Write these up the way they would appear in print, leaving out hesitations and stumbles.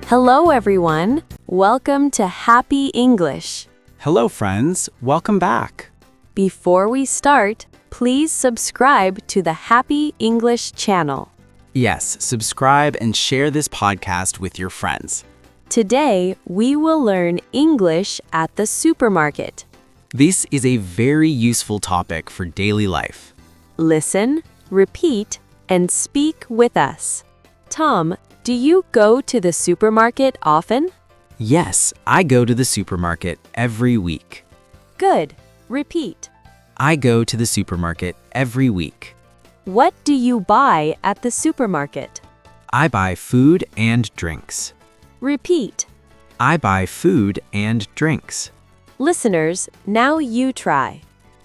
Hello, everyone. Welcome to Happy English. Hello, friends. Welcome back. Before we start, please subscribe to the Happy English channel. Yes, subscribe and share this podcast with your friends. Today, we will learn English at the supermarket. This is a very useful topic for daily life. Listen, repeat, and speak with us. Tom, do you go to the supermarket often? Yes, I go to the supermarket every week. Good. Repeat. I go to the supermarket every week. What do you buy at the supermarket? I buy food and drinks. Repeat. I buy food and drinks. Listeners, now you try.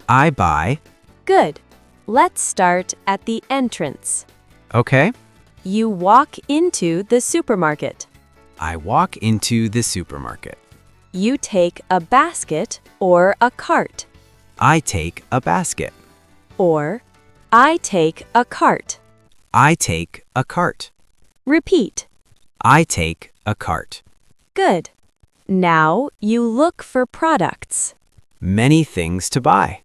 I buy. Good. Let's start at the entrance. Okay. You walk into the supermarket. I walk into the supermarket. You take a basket or a cart. I take a basket. Or, I take a cart. I take a cart. Repeat. I take a cart. Good. Now you look for products. Many things to buy.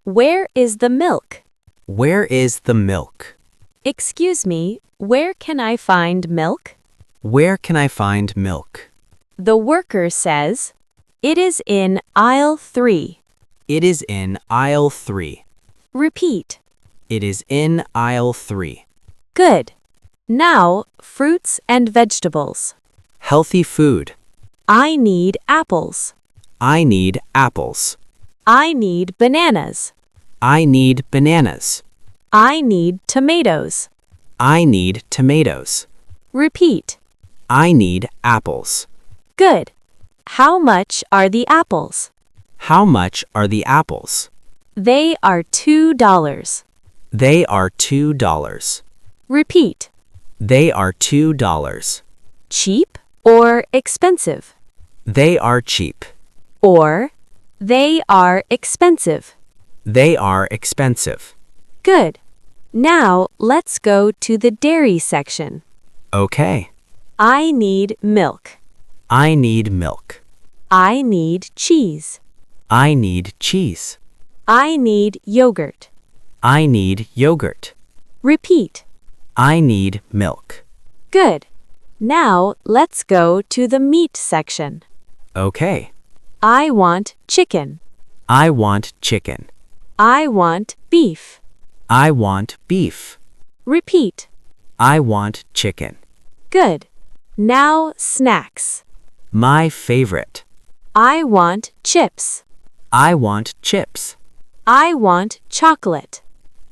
Where is the milk? Where is the milk? Excuse me, where can I find milk? Where can I find milk? The worker says, it is in aisle 3. It is in aisle 3. Repeat. It is in aisle 3. Good. Now, fruits and vegetables. Healthy food. I need apples. I need apples. I need bananas. I need bananas. I need tomatoes. I need tomatoes. Repeat. I need apples. Good. How much are the apples? How much are the apples? They are $2. They are $2. Repeat. They are $2. Cheap or expensive? They are cheap. Or, they are expensive. They are expensive. Good. Now, let's go to the dairy section. Okay. I need milk. I need milk. I need cheese. I need cheese. I need yogurt. I need yogurt. Repeat. I need milk. Good. Now, let's go to the meat section. Okay. I want chicken. I want chicken. I want beef. I want beef. Repeat. I want chicken. Good. Now, snacks. My favorite. I want chips. I want chips. I want chocolate.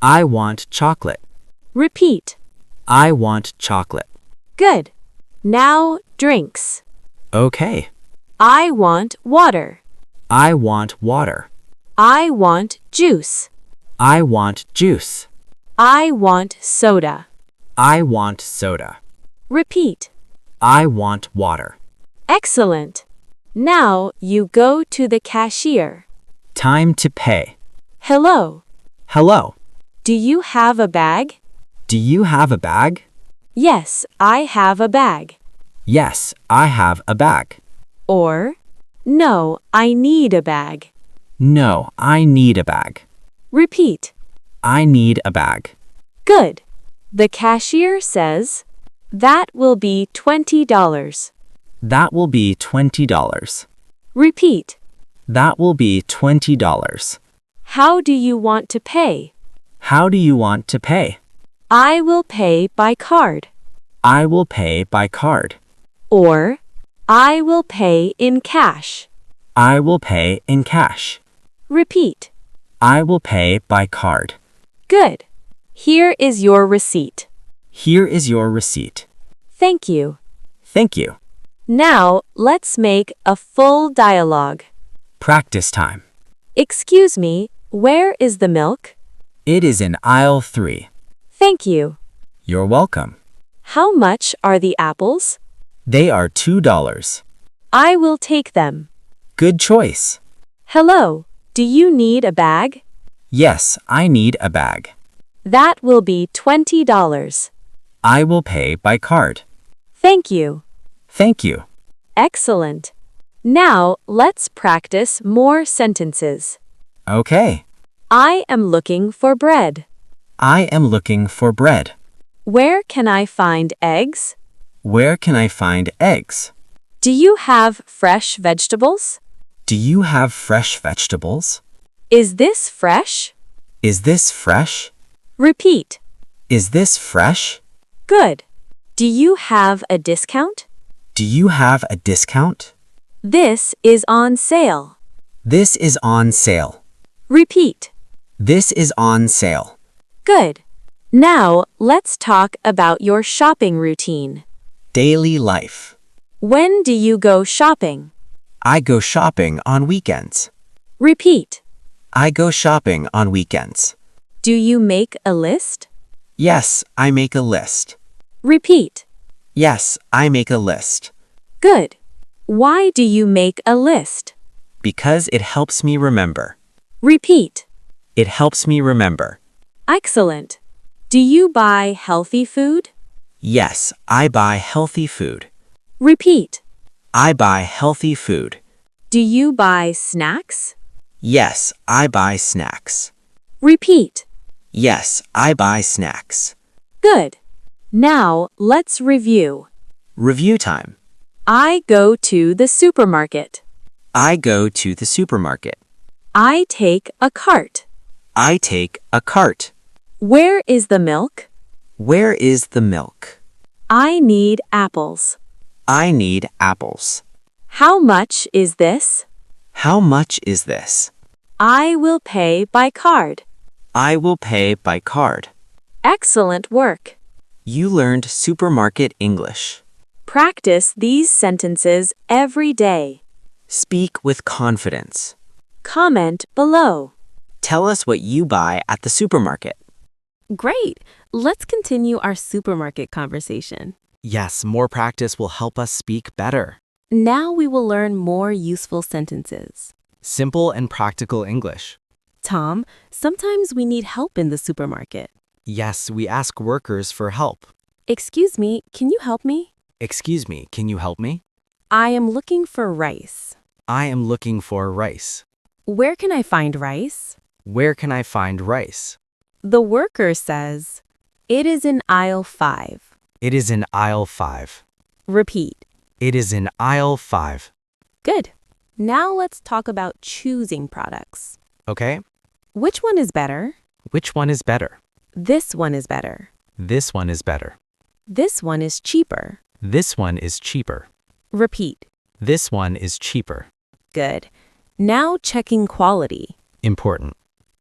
I want chocolate. Repeat. I want chocolate. Good. Now, drinks. Okay. I want water. I want water. I want juice. I want juice. I want soda. I want soda. Repeat. I want water. Excellent. Now you go to the cashier. Time to pay. Hello. Hello. Do you have a bag? Do you have a bag? Yes, I have a bag. Yes, I have a bag. Or, no, I need a bag. No, I need a bag. Repeat. I need a bag. Good. The cashier says, that will be $20. That will be $20. Repeat. That will be $20. How do you want to pay? How do you want to pay? I will pay by card. I will pay by card. Or, I will pay in cash. I will pay in cash. Repeat. I will pay by card. Good. Here is your receipt. Here is your receipt. Thank you. Thank you. Now, let's make a full dialogue. Practice time. Excuse me, where is the milk? It is in aisle 3. Thank you. You're welcome. How much are the apples? They are $2. I will take them. Good choice. Hello, do you need a bag? Yes, I need a bag. That will be $20. I will pay by card. Thank you. Thank you. Excellent. Now, let's practice more sentences. Okay. I am looking for bread. I am looking for bread. Where can I find eggs? Where can I find eggs? Do you have fresh vegetables? Do you have fresh vegetables? Is this fresh? Is this fresh? Repeat. Is this fresh? Good. Do you have a discount? Do you have a discount? This is on sale. This is on sale. Repeat. This is on sale. Good. Now, let's talk about your shopping routine. Daily life. When do you go shopping? I go shopping on weekends. Repeat. I go shopping on weekends. Do you make a list? Yes, I make a list. Repeat. Yes, I make a list. Good. Why do you make a list? Because it helps me remember. Repeat. It helps me remember. Excellent. Do you buy healthy food? Yes, I buy healthy food. Repeat. I buy healthy food. Do you buy snacks? Yes, I buy snacks. Repeat. Yes, I buy snacks. Good. Now, let's review. Review time. I go to the supermarket. I go to the supermarket. I take a cart. I take a cart. Where is the milk? Where is the milk? I need apples. I need apples. How much is this? How much is this? I will pay by card. I will pay by card. Excellent work. You learned supermarket English. Practice these sentences every day. Speak with confidence. Comment below. Tell us what you buy at the supermarket. Great! Let's continue our supermarket conversation. Yes, more practice will help us speak better. Now we will learn more useful sentences. Simple and practical English. Tom, sometimes we need help in the supermarket. Yes, we ask workers for help. Excuse me, can you help me? Excuse me, can you help me? I am looking for rice. I am looking for rice. Where can I find rice? Where can I find rice? The worker says, it is in aisle 5. It is in aisle 5. Repeat. It is in aisle 5. Good. Now let's talk about choosing products. Okay? Which one is better? Which one is better? This one is better. This one is better. This one is cheaper. This one is cheaper. Repeat. This one is cheaper. Good. Now checking quality. Important.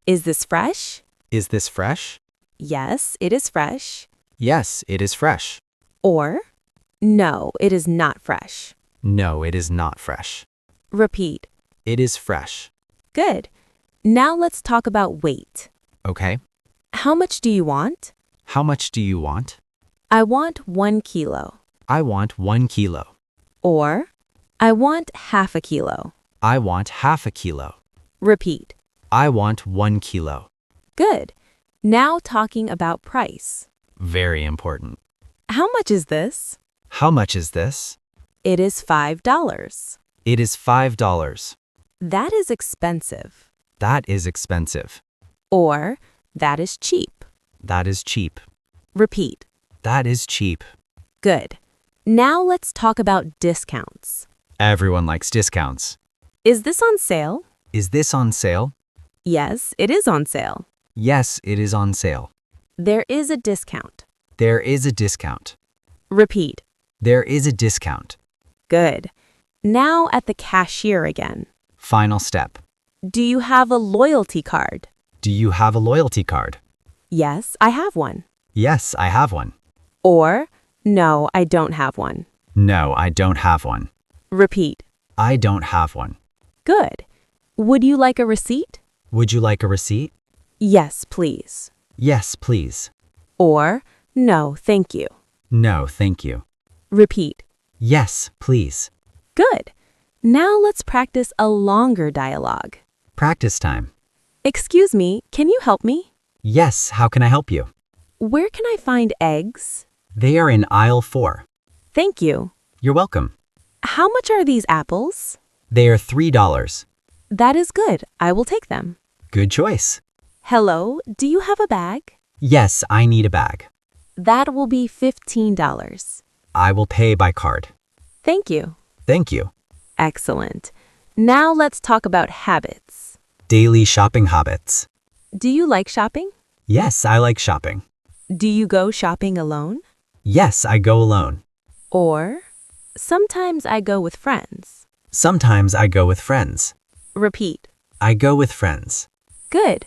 Is this fresh? Is this fresh? Yes, it is fresh. Yes, it is fresh. Or, no, it is not fresh. No, it is not fresh. Repeat. It is fresh. Good. Now let's talk about weight. Okay. How much do you want? How much do you want? I want 1 kilo. I want 1 kilo. Or, I want half a kilo. I want half a kilo. Repeat. I want 1 kilo. Good. Now talking about price. Very important. How much is this? How much is this? It is $5. It is $5. That is expensive. That is expensive. Or, that is cheap. That is cheap. Repeat. That is cheap. Good. Now let's talk about discounts. Everyone likes discounts. Is this on sale? Is this on sale? Yes, it is on sale. Yes, it is on sale. There is a discount. There is a discount. Repeat. There is a discount. Good. Now at the cashier again. Final step. Do you have a loyalty card? Do you have a loyalty card? Yes, I have one. Yes, I have one. Or, no, I don't have one. No, I don't have one. Repeat. I don't have one. Good. Would you like a receipt? Would you like a receipt? Yes, please. Yes, please. Or, no, thank you. No, thank you. Repeat. Yes, please. Good. Now let's practice a longer dialogue. Practice time. Excuse me, can you help me? Yes, how can I help you? Where can I find eggs? They are in aisle 4. Thank you. You're welcome. How much are these apples? They are $3. That is good. I will take them. Good choice. Hello, do you have a bag? Yes, I need a bag. That will be $15. I will pay by card. Thank you. Thank you. Excellent. Now let's talk about habits. Daily shopping habits. Do you like shopping? Yes, I like shopping. Do you go shopping alone? Yes, I go alone. Or, sometimes I go with friends. Sometimes I go with friends. Repeat. I go with friends. Good.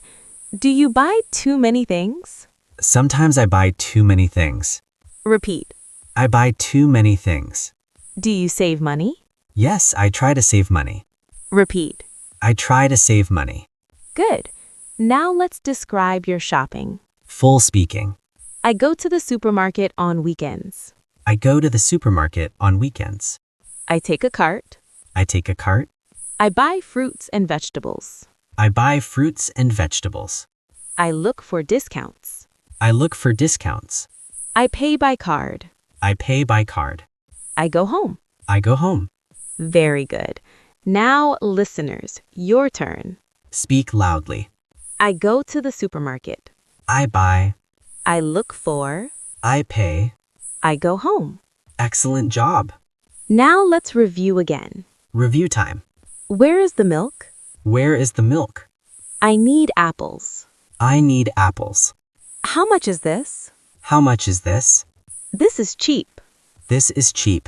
Do you buy too many things? Sometimes I buy too many things. Repeat. I buy too many things. Do you save money? Yes, I try to save money. Repeat. I try to save money. Good. Now let's describe your shopping. Full speaking. I go to the supermarket on weekends. I go to the supermarket on weekends. I take a cart. I take a cart. I buy fruits and vegetables. I buy fruits and vegetables. I look for discounts. I look for discounts. I pay by card. I pay by card. I go home. I go home. Very good. Now, listeners, your turn. Speak loudly. I go to the supermarket. I buy. I look for. I pay. I go home. Excellent job. Now let's review again. Review time. Where is the milk? Where is the milk? I need apples. I need apples. How much is this? How much is this? This is cheap. This is cheap.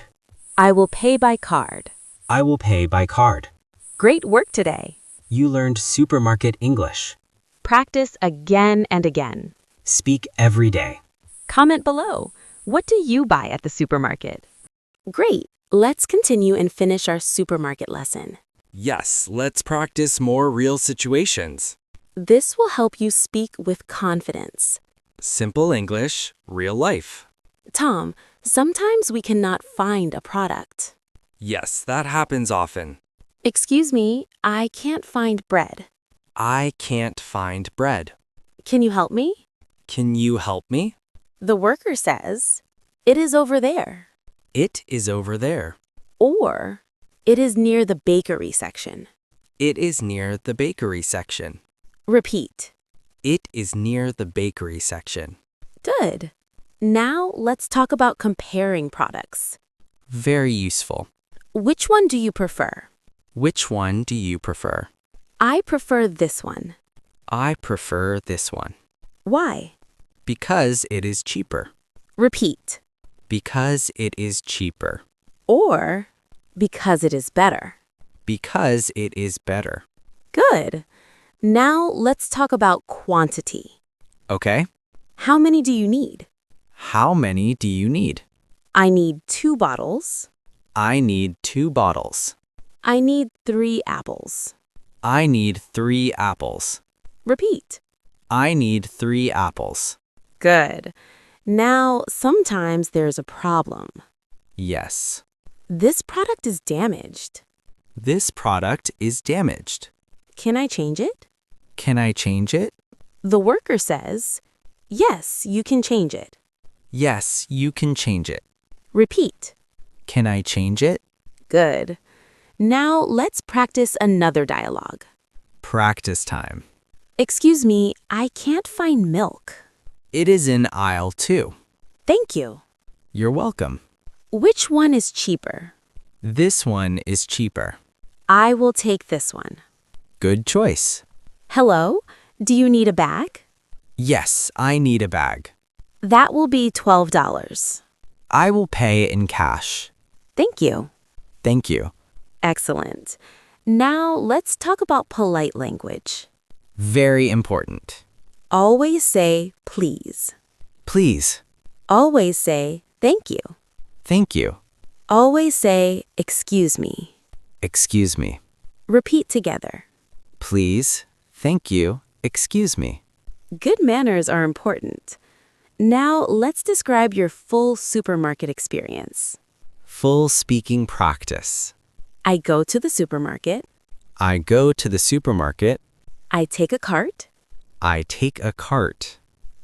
I will pay by card. I will pay by card. Great work today. You learned supermarket English. Practice again and again. Speak every day. Comment below. What do you buy at the supermarket? Great. Let's continue and finish our supermarket lesson. Yes, let's practice more real situations. This will help you speak with confidence. Simple English, real life. Tom, sometimes we cannot find a product. Yes, that happens often. Excuse me, I can't find bread. I can't find bread. Can you help me? Can you help me? The worker says, it is over there. It is over there. Or, it is near the bakery section. It is near the bakery section. Repeat. It is near the bakery section. Good. Now let's talk about comparing products. Very useful. Which one do you prefer? Which one do you prefer? I prefer this one. I prefer this one. Why? Because it is cheaper. Repeat. Because it is cheaper. Or, because it is better. Because it is better. Good. Now let's talk about quantity. Okay. How many do you need? How many do you need? I need 2 bottles. I need 2 bottles. I need 3 apples. I need 3 apples. Repeat. I need 3 apples. Good. Now, sometimes there's a problem. Yes. This product is damaged. This product is damaged. Can I change it? Can I change it? The worker says, yes, you can change it. Yes, you can change it. Repeat. Can I change it? Good. Now let's practice another dialogue. Practice time. Excuse me, I can't find milk. It is in aisle 2. Thank you. You're welcome. Which one is cheaper? This one is cheaper. I will take this one. Good choice. Hello, do you need a bag? Yes, I need a bag. That will be $12. I will pay in cash. Thank you. Thank you. Excellent. Now let's talk about polite language. Very important. Always say please. Please. Always say thank you. Thank you. Always say excuse me. Excuse me. Repeat together. Please. Thank you. Excuse me. Good manners are important. Now let's describe your full supermarket experience. Full speaking practice. I go to the supermarket. I go to the supermarket. I take a cart. I take a cart.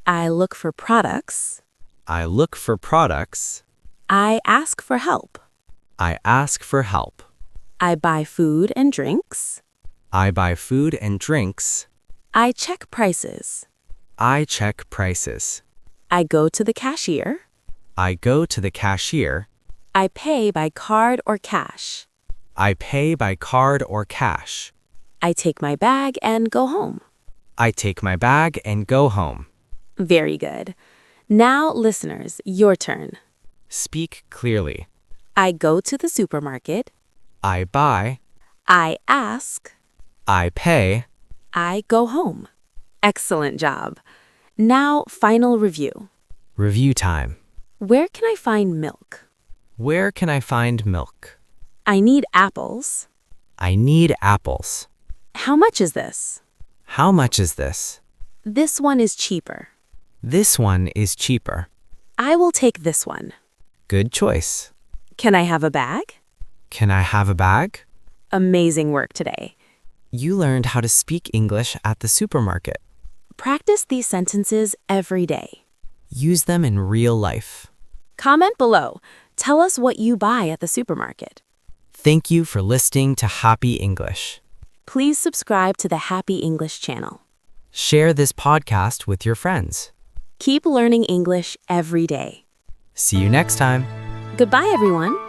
I look for products. I look for products. I ask for help. I ask for help. I buy food and drinks. I buy food and drinks. I check prices. I check prices. I go to the cashier. I go to the cashier. I pay by card or cash. I pay by card or cash. I take my bag and go home. I take my bag and go home. Very good. Now, listeners, your turn. Speak clearly. I go to the supermarket. I buy. I ask. I pay. I go home. Excellent job. Now, final review. Review time. Where can I find milk? Where can I find milk? I need apples. I need apples. How much is this? How much is this? This one is cheaper. This one is cheaper. I will take this one. Good choice. Can I have a bag? Can I have a bag? Amazing work today. You learned how to speak English at the supermarket. Practice these sentences every day. Use them in real life. Comment below. Tell us what you buy at the supermarket. Thank you for listening to Happy English. Please subscribe to the Happy English channel. Share this podcast with your friends. Keep learning English every day. See you next time. Goodbye, everyone.